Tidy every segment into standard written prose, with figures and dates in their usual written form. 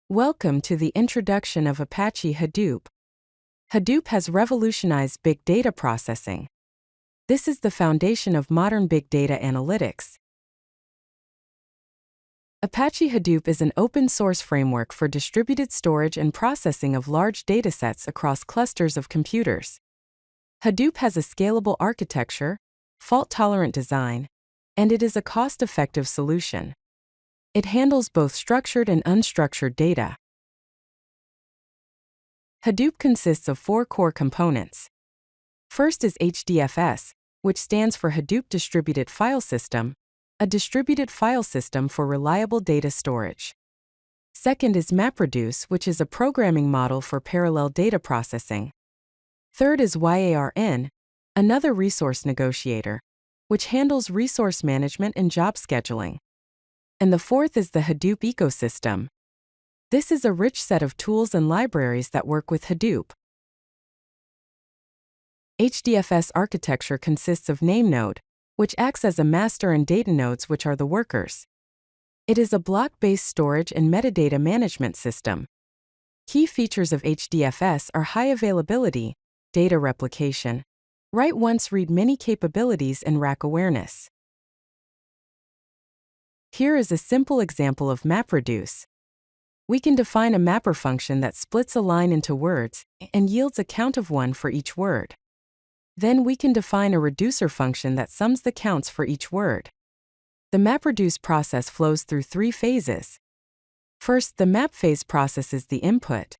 Welcome to the introduction of Apache Hadoop. Hadoop has revolutionized big data processing. This is the foundation of modern big data analytics. Apache Hadoop is an open-source framework for distributed storage and processing of large datasets across clusters of computers. Hadoop has a scalable architecture, fault-tolerant design, and it is a cost-effective solution. It handles both structured and unstructured data. Hadoop consists of 4 core components. First is HDFS, which stands for Hadoop Distributed File System, a distributed file system for reliable data storage. Second is MapReduce, which is a programming model for parallel data processing. Third is YARN, another resource negotiator, which handles resource management and job scheduling. And the fourth is the Hadoop ecosystem. This is a rich set of tools and libraries that work with Hadoop. HDFS architecture consists of NameNode, which acts as a master, and data nodes, which are the workers. It is a block-based storage and metadata management system. Key features of HDFS are high availability, data replication, write once, read many capabilities, and rack awareness. Here is a simple example of MapReduce. We can define a mapper function that splits a line into words and yields a count of 1 for each word. Then we can define a reducer function that sums the counts for each word. The MapReduce process flows through 3 phases. First, the map phase processes the input.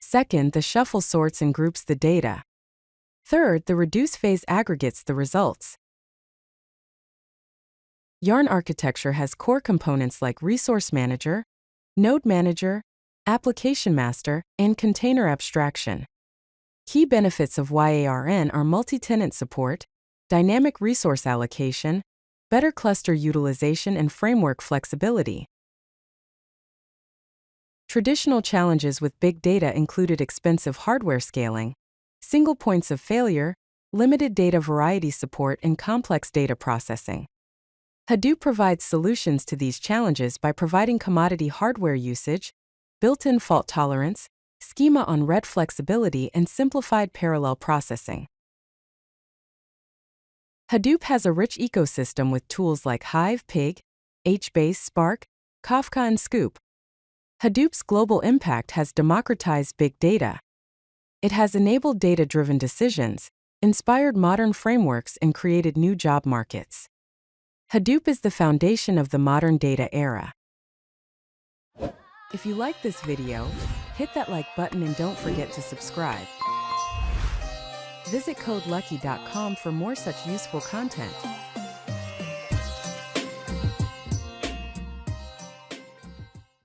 Second, the shuffle sorts and groups the data. Third, the reduce phase aggregates the results. Yarn architecture has core components like Resource Manager, Node Manager, Application Master, and Container Abstraction. Key benefits of YARN are multi-tenant support, dynamic resource allocation, better cluster utilization, and framework flexibility. Traditional challenges with big data included expensive hardware scaling, single points of failure, limited data variety support, and complex data processing. Hadoop provides solutions to these challenges by providing commodity hardware usage, built-in fault tolerance, schema-on-read flexibility, and simplified parallel processing. Hadoop has a rich ecosystem with tools like Hive, Pig, HBase, Spark, Kafka, and Scoop. Hadoop's global impact has democratized big data. It has enabled data-driven decisions, inspired modern frameworks, and created new job markets. Hadoop is the foundation of the modern data era. If you like this video, hit that like button and don't forget to subscribe. Visit CodeLucky.com for more such useful content.